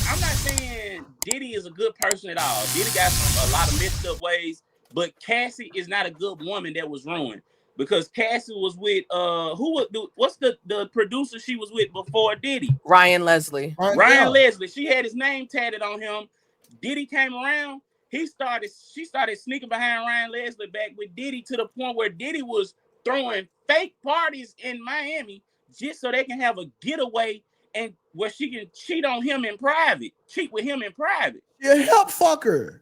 I'm not saying Diddy is a good person at all. Diddy got a lot of messed up ways, but Cassie is not a good woman that was ruined because Cassie was with what's the producer she was with before Diddy? Ryan Leslie. Ryan Leslie. She had his name tatted on him. Diddy came around. She started sneaking behind Ryan Leslie back with Diddy to the point where Diddy was throwing fake parties in Miami just so they can have a getaway and where she can cheat with him in private. You help fucker.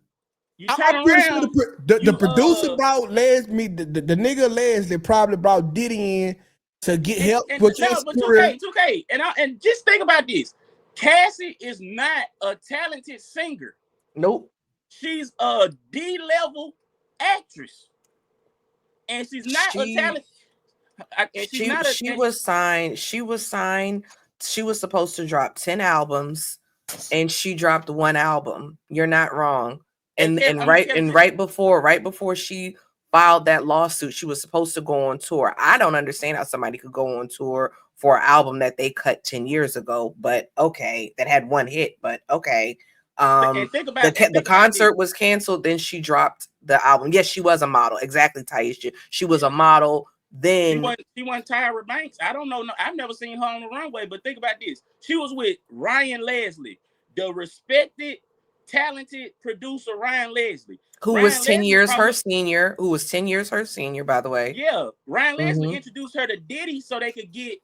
You turn around. The producer brought Leslie, the nigga Leslie probably brought Diddy in to get help. But 2K, and just think about this. Cassie is not a talented singer. Nope. She's a D-level actress. And she's not a talented. She was signed. She was supposed to drop 10 albums and she dropped 1 album. You're not wrong. And right before she filed that lawsuit, she was supposed to go on tour. I don't understand how somebody could go on tour for an album that they cut 10 years ago, but okay, that had 1 hit, but okay. The concert was canceled, then she dropped the album. Yes, she was a model. Exactly, Taisha. She was a model. Then she wasn't Tyra Banks. I don't know. I've never seen her on the runway, but think about this. She was with Ryan Leslie, the respected, talented producer Ryan Leslie. Who was 10 years her senior, by the way. Yeah. Ryan Leslie introduced her to Diddy so they could get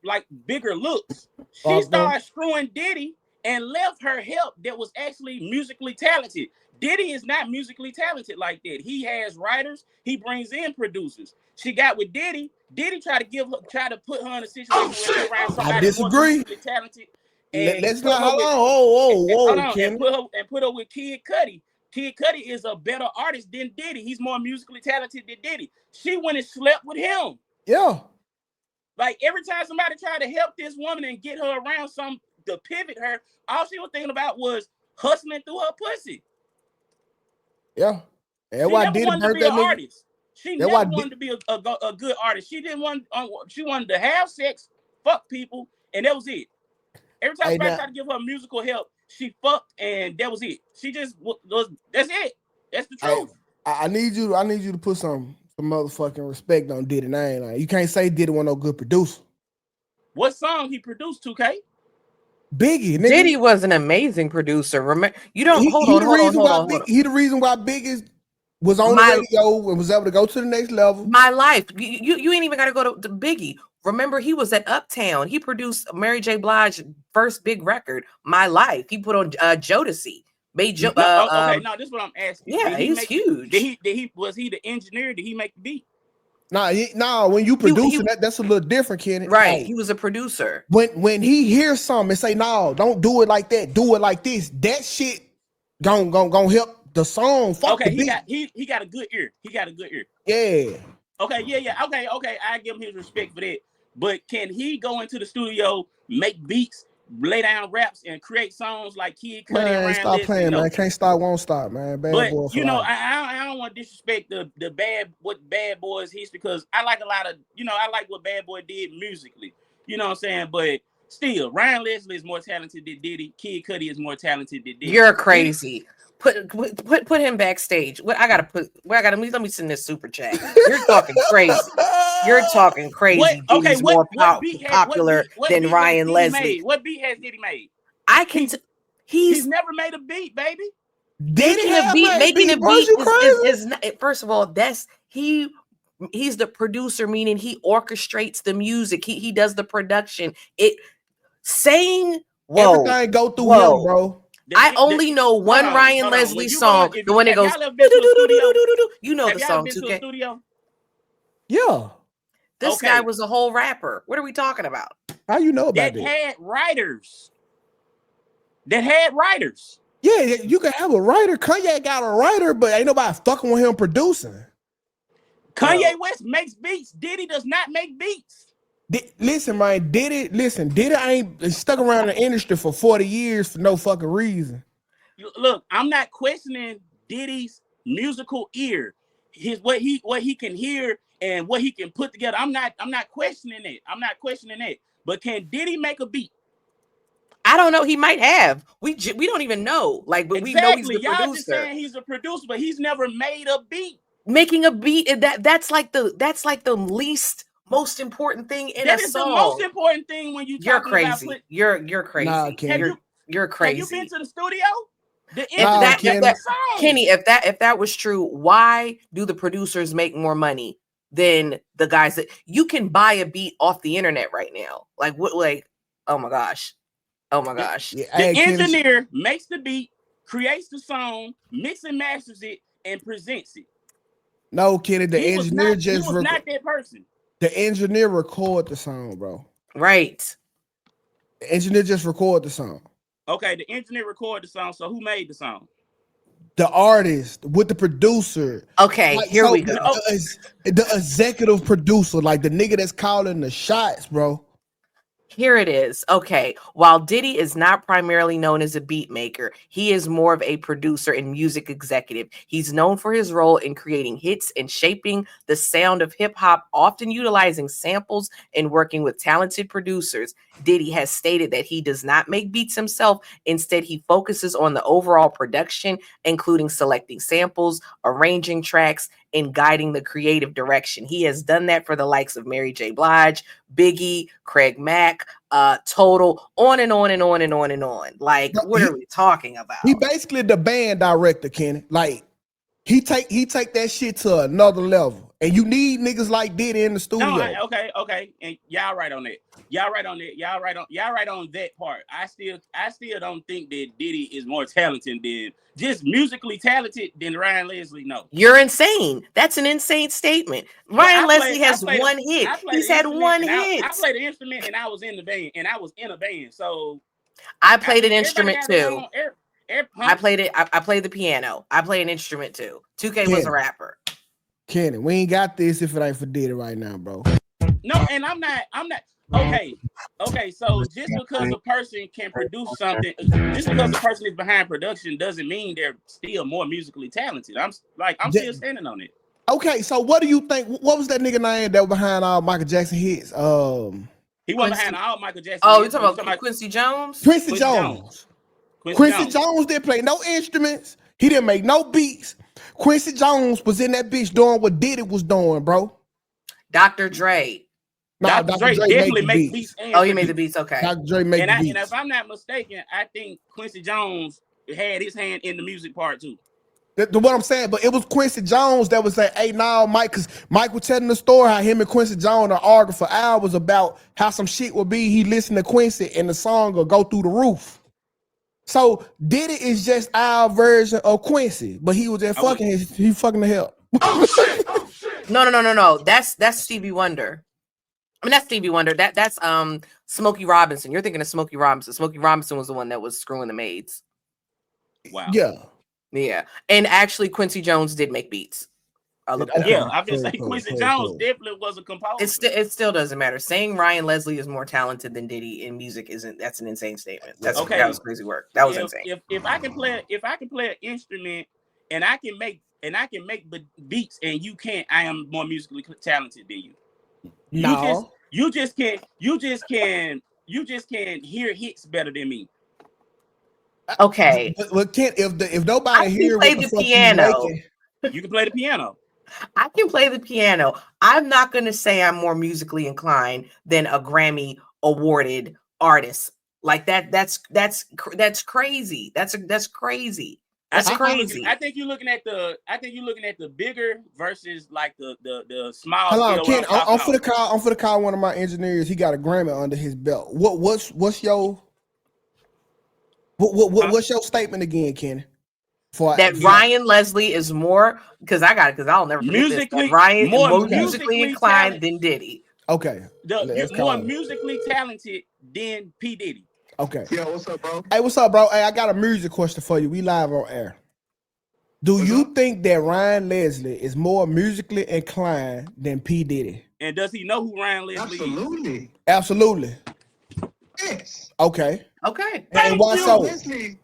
like bigger looks. She started screwing Diddy and left her help that was actually musically talented. Diddy is not musically talented like that. He has writers. He brings in producers. She got with Diddy. Diddy tried to put her in a situation where around somebody I disagree. Musically talented. Let's not hold on. And put her with Kid Cudi. Kid Cudi is a better artist than Diddy. He's more musically talented than Diddy. She went and slept with him. Yeah. Like every time somebody tried to help this woman and get her around something to pivot her, all she was thinking about was hustling through her pussy. Yeah. She never wanted to be an artist. She never wanted to be a good artist. She wanted to have sex, fuck people, and that was it. Every time somebody tried to give her musical help, she fucked, and that was it. She just was. That's it. That's the truth. I need you to put some motherfucking respect on Diddy name. You can't say Diddy wasn't no good producer. What song he produced, 2K? Biggie. Nigga. Diddy was an amazing producer. Remember, you don't hold on. He the reason why Biggie was on the radio and was able to go to the next level. My Life. You ain't even got to go to Biggie. Remember, he was at Uptown. He produced Mary J. Blige's first big record, My Life. He put on Jodeci. Okay, no, this is what I'm asking. Yeah, he's huge. Was he the engineer? Did he make the beat? Nah, when you producing that's a little different, Kenny. Right, he was a producer. When he hears something and say, no, don't do it like that, do it like this, that shit gonna help the song. Okay, he got a good ear. Yeah. Okay, yeah. Okay, I give him his respect for that. But can he go into the studio, make beats, lay down raps, and create songs like Kid Cudi and Ryan stop Leslie, playing, man. Can't stop, won't stop, man. Bad but boy I don't want to disrespect the Bad Boys history because I like a lot of I like what Bad Boy did musically. You know what I'm saying? But still, Ryan Leslie is more talented than Diddy. Kid Cudi is more talented than Diddy. You're crazy. Put him backstage. Let me send this super chat. You're talking crazy. Diddy's more popular than Ryan Leslie. What beat has Diddy made? He's never made a beat, baby. Making a beat is not, first of all, he's the producer, meaning he orchestrates the music. He does the production. Everything go through him, bro. I only know one Ryan Leslie song. The one that goes, you know the song, 2K. Yeah. This guy was a whole rapper. What are we talking about? How you know about that? That had writers. Yeah, you can have a writer. Kanye got a writer, but ain't nobody fucking with him producing. Kanye West makes beats. Diddy does not make beats. Listen, man, Diddy ain't stuck around the industry for 40 years for no fucking reason. Look, I'm not questioning Diddy's musical ear. What he can hear and what he can put together. I'm not questioning it. But can Diddy make a beat? I don't know. He might have. We don't even know. Like, but we know he's the Y'all producer. just saying he's a producer, but he's never made a beat. Making a beat, that's like the least most important thing in that a is song. The most important thing when you're crazy. You're crazy. Nah, you're crazy. Have you been to the studio? Kenny, if that was true, why do the producers make more money than the guys that you can buy a beat off the internet right now? Like what? Like, oh my gosh. The engineer makes the beat, creates the song, mix and masters it, and presents it. No, Kenny, the engineer he was not that person. The engineer record the song, bro. Right. The engineer just record the song. Okay, the engineer recorded the song. So who made the song? The artist with the producer. Okay, like, here we go. The executive producer, like the nigga that's calling the shots, bro. Here it is. Okay. While Diddy is not primarily known as a beat maker, he is more of a producer and music executive. He's known for his role in creating hits and shaping the sound of hip hop, often utilizing samples and working with talented producers. Diddy has stated that he does not make beats himself. Instead, he focuses on the overall production, including selecting samples, arranging tracks, and guiding the creative direction. He has done that for the likes of Mary J. Blige, Biggie, Craig Mack, Total, on and on and on and on and on. Like, what are we talking about? He basically the band director, Kenny. Like, he take that shit to another level. And you need niggas like Diddy in the studio. No, okay. And y'all right on that. Y'all right on that part. I still don't think that Diddy is more talented than just musically talented than Ryan Leslie. No. You're insane. That's an insane statement. Ryan Leslie has one hit. He's had one hit. I played the instrument and I was in the band So I played an instrument too. I played it. I played the piano. I play an instrument too. Tukay was a rapper. Kenny, we ain't got this if it ain't for Diddy right now, bro. No, and I'm not. Okay. So just because a person can produce something, just because a person is behind production, doesn't mean they're still more musically talented. I'm still standing on it. Okay, so what do you think? What was that nigga name that was behind all Michael Jackson hits? He wasn't behind all Michael Jackson. Oh, you talking about Quincy Jones? Quincy Jones didn't play no instruments. He didn't make no beats. Quincy Jones was in that bitch doing what Diddy was doing, bro. Dr. Dre. No, Dr. Dre definitely made beats. He made the beats. Okay. Dr. Dre made the beats. And if I'm not mistaken, I think Quincy Jones had his hand in the music part too. What I'm saying, but it was Quincy Jones that was saying, "Hey, now, Mike," because Mike was telling the story how him and Quincy Jones are arguing for hours about how some shit would be. He listened to Quincy and the song will go through the roof. So Diddy is just our version of Quincy, but he was just fucking the hell. Oh shit! No. That's Stevie Wonder. I mean, that's Stevie Wonder. That's Smokey Robinson. You're thinking of Smokey Robinson. Smokey Robinson was the one that was screwing the maids. Wow. Yeah. And actually, Quincy Jones did make beats. I'm just saying Quincy Jones definitely was a composer. It still doesn't matter. Saying Ryan Leslie is more talented than Diddy in music that's an insane statement. That was crazy work. That was insane. If I can play an instrument and I can make beats and you can't, I am more musically talented than you. No. You just can't hear hits better than me. Okay. But if nobody here play the piano, you can play the piano. I can play the piano. I'm not going to say I'm more musically inclined than a Grammy awarded artist. Like that. That's crazy. That's crazy. That's crazy. I think you're looking at the bigger versus like the small. Hold on, Ken. I'm for the call one of my engineers. He got a Grammy under his belt. What's your statement again, Ken? Ryan Leslie is more because I'll never forget this. Ryan more musically inclined than Diddy. Okay, more musically talented than P. Diddy. Okay. Yeah, what's up, bro? Hey, what's up, bro? Hey, I got a music question for you. We live on air. Do you think that Ryan Leslie is more musically inclined than P. Diddy? And does he know who Ryan Leslie is? Absolutely. Yes. Okay. And why so? Leslie,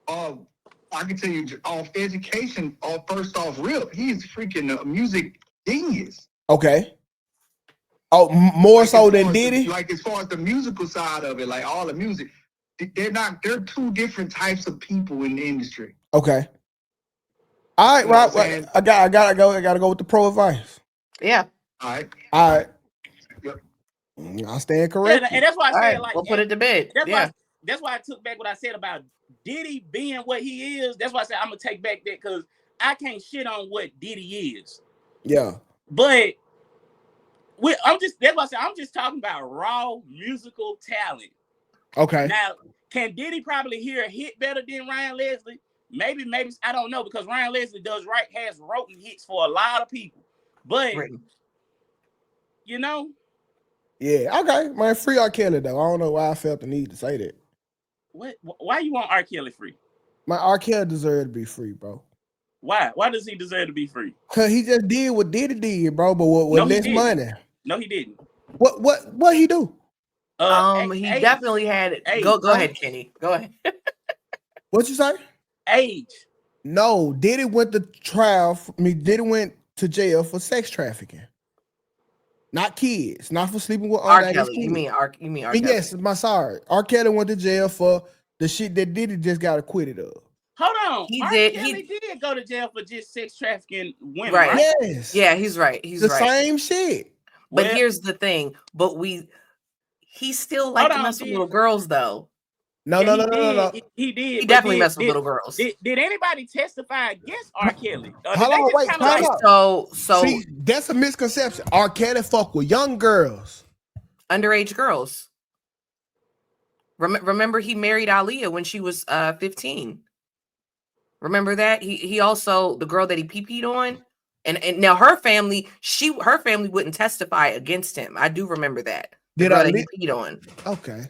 I can tell you off education, first off rip, he's freaking a music genius. Okay. Oh, more so than Diddy? Like as far as the musical side of it, like all the music, They're two different types of people in the industry. Okay. All right, Rob. I gotta go with the pro advice. Yeah. All right. Yep. I stand correct. Yeah, and that's why I said we'll put it to bed. That's why I took back what I said about Diddy being what he is. That's why I said I'm gonna take back that because I can't shit on what Diddy is. Yeah. But that's why I said I'm just talking about raw musical talent. Okay. Now, can Diddy probably hear a hit better than Ryan Leslie? Maybe I don't know because Ryan Leslie has written hits for a lot of people. But you know. Yeah, okay. Man, free R. Kelly though. I don't know why I felt the need to say that. What? Why you want R. Kelly free? My R. Kelly deserved to be free, bro. Why? Why does he deserve to be free? Cause he just did what Diddy did, bro, but with less money. No, he didn't. What he do? He definitely had it. Go ahead, Kenny. Go ahead. What you say? Age. No, Diddy went to trial. Diddy went to jail for sex trafficking. Not kids, not for sleeping with R. Kelly. Kids. You mean R. Kelly? Yes, sorry. R. Kelly went to jail for the shit that Diddy just got acquitted of. Hold on. Kelly did go to jail for just sex trafficking women. Right. Yes. Yeah, he's right. He's the right. Same shit. But here's the thing. He still liked to mess with little girls though. No. He did. He definitely messed with little girls. Did anybody testify against R. Kelly? So see, that's a misconception. R. Kelly fuck with young girls, underage girls. Remember, he married Aaliyah when she was 15. Remember that? He also the girl that he pee-peed on, and now her family wouldn't testify against him. I do remember that. The girl that he peed on. Okay.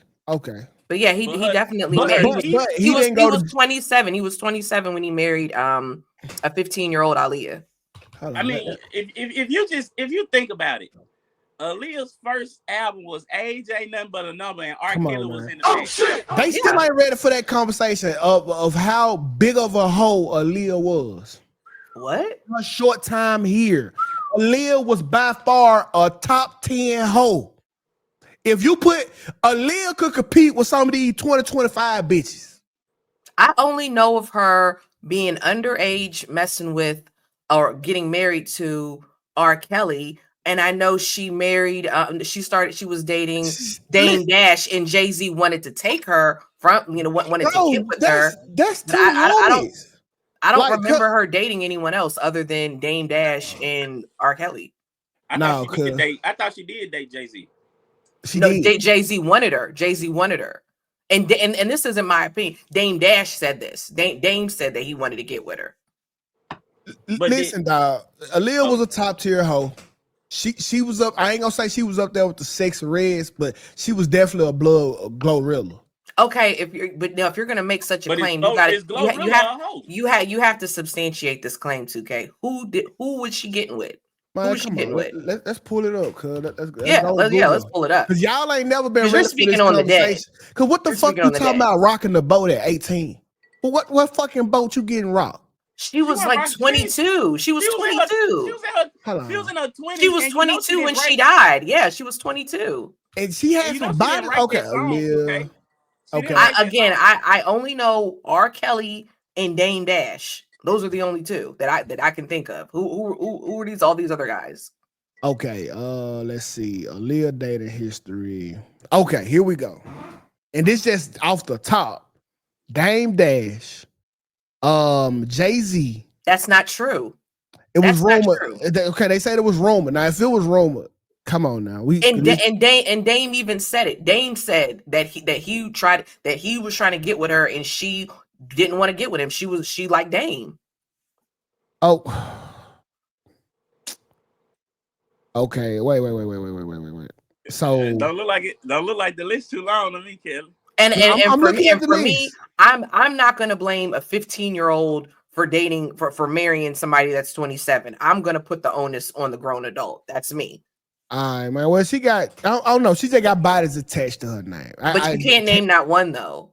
But yeah, he definitely married. He was 27. He was 27 when he married a 15-year-old Aaliyah. I mean, if you think about it, Aaliyah's first album was "Age Ain't Nothing But a Number," and R. Kelly was in the back. Shit! They still ain't ready for that conversation of how big of a hoe Aaliyah was. What? A short time here, Aaliyah was by far a top 10 hoe. If you put Aaliyah could compete with some of these 20-25 bitches. I only know of her being underage, messing with or getting married to R. Kelly. And I know she married, she was dating Dame Dash, and Jay-Z wanted to take her from, wanted to get with her. That's too I don't remember her dating anyone else other than Dame Dash and R. Kelly. I thought she did date Jay-Z. Jay-Z wanted her. Jay-Z wanted her. And this isn't my opinion. Dame Dash said this. Dame said that he wanted to get with her. But listen, dog. Aaliyah was a top tier hoe. She was up. I ain't gonna say she was up there with the Sexy Reds, but she was definitely a Glorilla. Okay, if you're gonna make such a claim, you have to substantiate this claim, Tukay. Who was she getting with? Man, let's pull it up, cuz. Let's pull it up. Cause y'all ain't never been ready speaking for this on conversation. The day. Cause what the fuck you talking about rocking the boat at 18? Well, what fucking boat you getting rocked? She was like 22. She was 22. She was in her 20s. She was 22 when she died. Yeah, she was 22. And she had some body. Okay. I only know R. Kelly and Dame Dash. Those are the only two that I can think of. Who are all these other guys? Okay, let's see. Aaliyah dating history. Okay, here we go. And this just off the top. Dame Dash, Jay-Z. That's not true. It was rumored. Okay, they said it was rumored. Now, if it was rumored, come on now. Dame even said it. Dame said that he was trying to get with her and she didn't want to get with him. She liked Dame. Oh. Okay. Wait. So don't look like the list too long to me, Kelly. And for me, I'm not gonna blame a 15-year-old for marrying somebody that's 27. I'm gonna put the onus on the grown adult. That's me. All right, man. Well, she got I don't know. She just got bodies attached to her name. But you can't name not one though.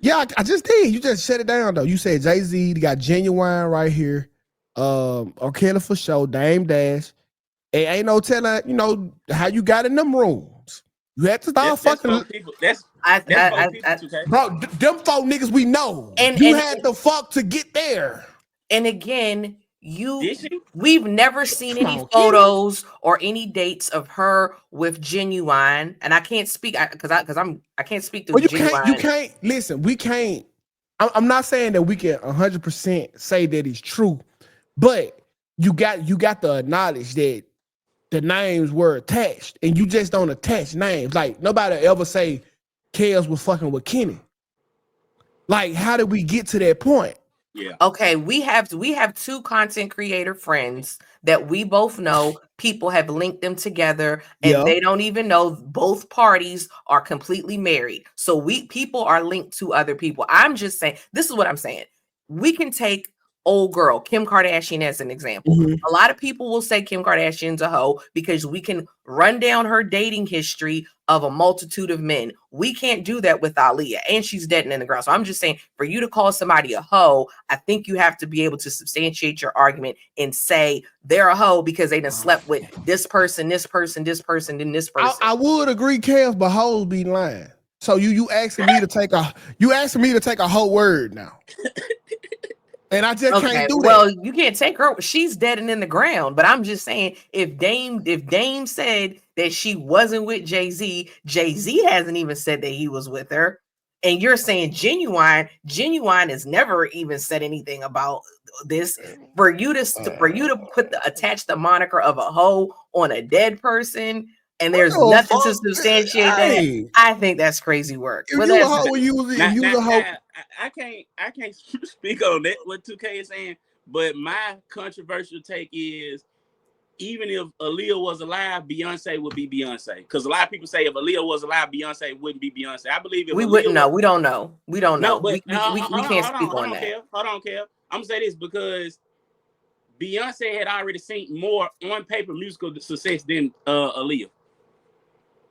Yeah, I just did. You just shut it down though. You said Jay-Z, you got Genuine right here. R. Kelly for sure, Dame Dash. It ain't no telling, how you got in them rooms. You had to start fucking. Bro, them 4 niggas we know. And you had the fuck to get there. And again, we've never seen any photos or any dates of her with Genuine, and I can't speak because I can't speak to Genuine. You can't listen. We can't. I'm not saying that we can 100% say that it's true, but you got to acknowledge that the names were attached, and you just don't attach names. Like nobody ever say Kels was fucking with Kenny. Like, how did we get to that point? Yeah. Okay, we have 2 content creator friends that we both know. People have linked them together, and they don't even know both parties are completely married. So people are linked to other people. I'm just saying, this is what I'm saying. We can take old girl Kim Kardashian as an example. A lot of people will say Kim Kardashian's a hoe because we can run down her dating history of a multitude of men. We can't do that with Aaliyah, and she's dead and in the ground. So I'm just saying, for you to call somebody a hoe, I think you have to be able to substantiate your argument and say they're a hoe because they done slept with this person, this person, this person, and this person. I would agree, Kev, but hoes be lying. So you asking me to take a whole word now. And I just can't do that. Well, you can't take her. She's dead and in the ground. But I'm just saying, if Dame said that she wasn't with Jay-Z, Jay-Z hasn't even said that he was with her. And you're saying Genuine has never even said anything about this. For you to attach the moniker of a hoe on a dead person, and there's nothing to substantiate that. I think that's crazy work. If you a hoe, you was a hoe. I can't speak on that, what Tukay is saying, but my controversial take is, even if Aaliyah was alive, Beyonce would be Beyonce. Because a lot of people say if Aaliyah was alive, Beyonce wouldn't be Beyonce. I believe if we wouldn't know. We don't know. We don't know. We can't speak on that. Hold on, Kev. I'm gonna say this because Beyonce had already seen more on paper musical success than Aaliyah.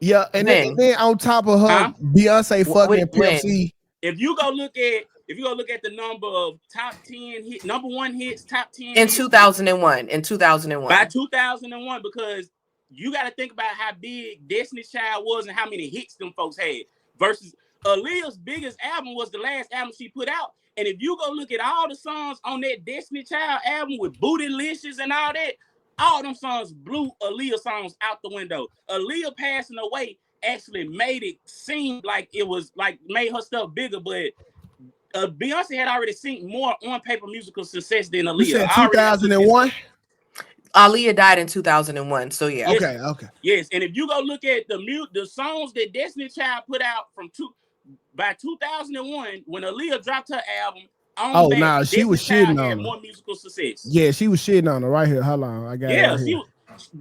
Yeah, and then on top of her, Beyonce fucking Pimp C. If you go look at the number of top 10 hit, number 1 hits, top 10 in 2001. By 2001, because you got to think about how big Destiny's Child was and how many hits them folks had. Versus Aaliyah's biggest album was the last album she put out. And if you go look at all the songs on that Destiny Child album with Bootylicious and all them songs blew Aaliyah songs out the window. Aaliyah passing away actually made it seem like it was like made her stuff bigger, but Beyonce had already seen more on paper musical success than Aaliyah. You said 2001? Aaliyah died in 2001, so yeah. Okay. Yes, and if you go look at the songs that Destiny Child put out by 2001, when Aaliyah dropped her album, she was shitting on her. More musical success. Yeah, she was shitting on her right here. Hold on, I got it.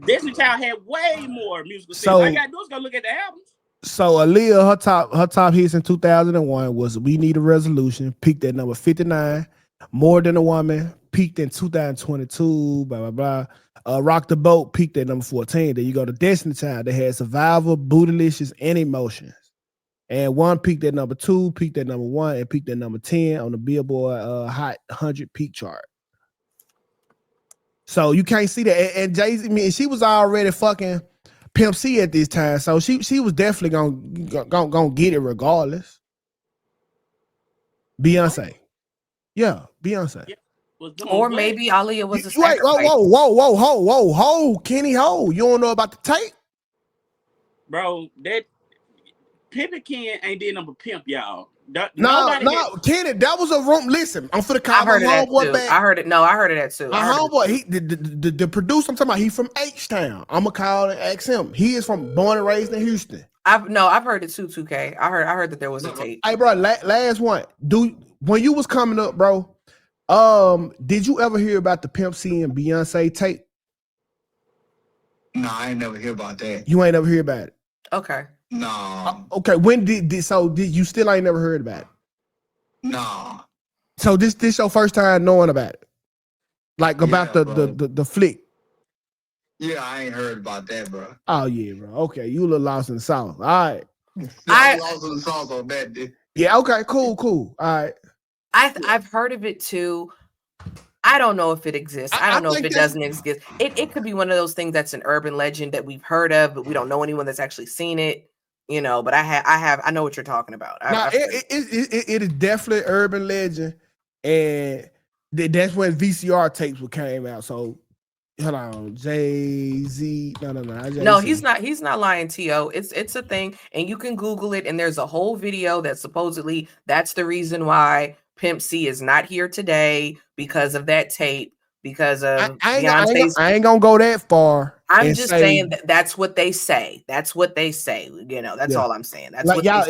Destiny Child had way more musical success. All you gotta do is go look at the albums. So Aaliyah, her top hits in 2001 was "We Need a Resolution," peaked at number 59. "More Than a Woman" peaked in 2022. Blah blah blah. "Rock the Boat" peaked at number 14. Then you go to Destiny Child. They had "Survivor," "Bootylicious," and "Emotions." And one peaked at number 2, peaked at number 1, and peaked at number 10 on the Billboard Hot 100 peak chart. So you can't see that. And Jay-Z, she was already fucking Pimp C at this time, so she was definitely gonna get it regardless. Beyonce, yeah, Beyonce. Yeah. Or maybe Aaliyah was a sacrifice. Whoa, Kenny Ho, you don't know about the tape, bro? That Pimpin' Ken ain't did number pimp, y'all. No, Kenny, that was a room. Listen, I'm for the call my homeboy back. I heard it. No, I heard it too. My homeboy, the producer I'm talking about, he from H-Town. I'm gonna call and ask him. He is born and raised in Houston. I've heard it too, Tukay. I heard that there was a tape. Hey, bro, last one. When you was coming up, bro, did you ever hear about the Pimp C and Beyonce tape? No, I ain't never hear about that. You ain't never hear about it? Okay. No. Okay. When did you still ain't never heard about it? No. So this your first time knowing about it, like about the flick. Yeah, I ain't heard about that, bro. Oh yeah, bro. Okay, you a little lost in the sauce. All right. I lost in the sauce on that, dude. Yeah. Okay. Cool. All right. I've heard of it too. I don't know if it exists. I don't know if it doesn't exist. It could be one of those things that's an urban legend that we've heard of, but we don't know anyone that's actually seen it. you know, but I know what you're talking about. It is definitely urban legend, and that's when VCR tapes came out. So hold on, Jay-Z. No, he's not lying, T.O. It's a thing, and you can Google it, and there's a whole video that supposedly that's the reason why Pimp C is not here today, because of that tape, because of Beyonce's. I ain't gonna go that far. I'm just saying that's what they say. That's what they say. You know, that's all I'm saying. That's like, what y'all,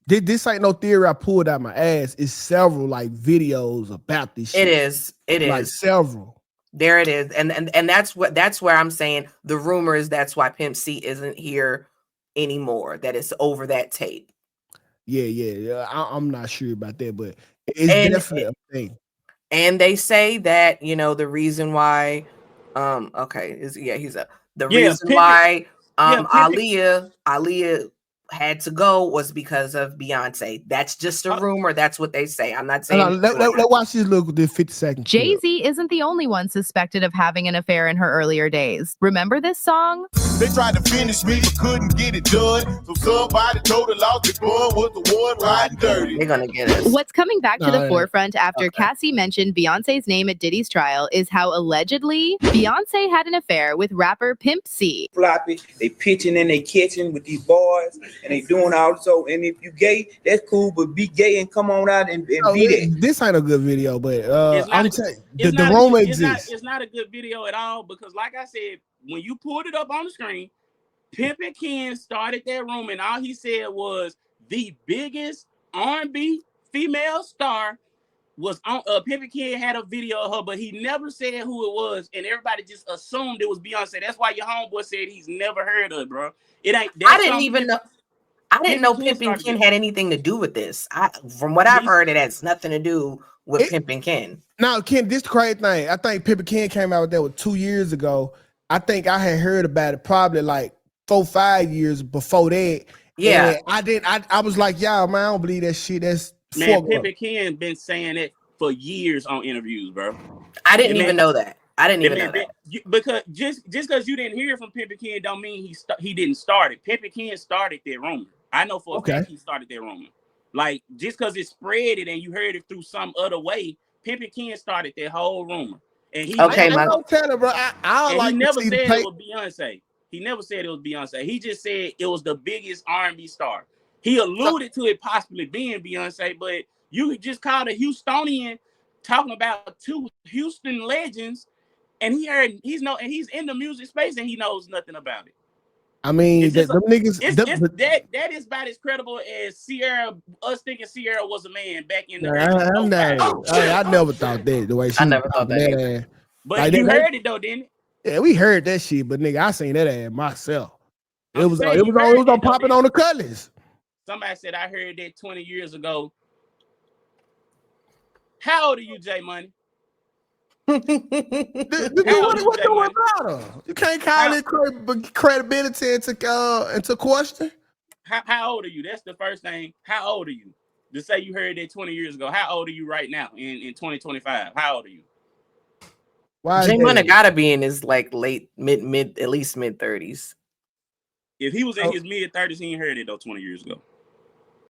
this ain't no theory I pulled out my ass. It's several like videos about this shit. It like is several. There it is. And that's where I'm saying the rumor is that's why Pimp C isn't here anymore. That it's over that tape. Yeah. I'm not sure about that, but it's definitely a thing. And they say that, you know, the reason why reason why Aaliyah had to go was because of Beyonce. That's just a rumor. That's what they say. I'm not saying. Let's watch this little 50-second. Jay-Z isn't the only one suspected of having an affair in her earlier days. Remember this song? They tried to finish me but couldn't get it done. So somebody told the law the boy was the one riding dirty. They're gonna get us. What's coming back to the forefront after Cassie mentioned Beyonce's name at Diddy's trial is how allegedly Beyonce had an affair with rapper Pimp C. Floppy, they pitching and they catching with these boys, and they doing all so. And if you gay, that's cool, but be gay and come on out and be that. This ain't a good video, but the rumor exists. It's not a good video at all because, like I said, when you pulled it up on the screen, Pimpin' Ken started that room, and all he said was the biggest R&B female star was on. Pimpin' Ken had a video of her, but he never said who it was, and everybody just assumed it was Beyonce. That's why your homeboy said he's never heard of it, bro. It ain't. I didn't even know. I didn't know Pimpin' Ken had anything to do with this. From what I've heard, it has nothing to do with Pimpin' Ken. Now, Ken, this the crazy thing. I think Pimpin' Ken came out with that 2 years ago. I think I had heard about it probably like 4-5 years before that. Yeah, and I was like, y'all, man, I don't believe that shit. That's man. Pimpin' Ken been saying it for years on interviews, bro. I didn't even know that. I didn't even know that. Because just because you didn't hear from Pimpin' Ken don't mean he didn't start it. Pimpin' Ken started that rumor. I know for a fact he started that rumor. Like, just because it spread it and you heard it through some other way, Pimpin' Ken started that whole rumor. And he bro. he never said it was Beyonce. He never said it was Beyonce. He just said it was the biggest R&B star. He alluded to it possibly being Beyonce, but you just called a Houstonian talking about two Houston legends, and he's in the music space and he knows nothing about it. I mean, them niggas. That is about as credible as Sierra. Us thinking Sierra was a man back in the. I never thought that the way she. I never thought that. But like, you heard it though, didn't it? Yeah, we heard that shit, but nigga, I seen that ass myself. It was on popping on the colors. Somebody said I heard that 20 years ago. How old are you, J Money? What about her? You can't call it credibility into question. How old are you? That's the first thing. How old are you? To say you heard that 20 years ago. How old are you right now in 2025? How old are you? J Money gotta be in his like mid at least mid 30s. If he was in his mid 30s, he ain't heard it though 20 years ago.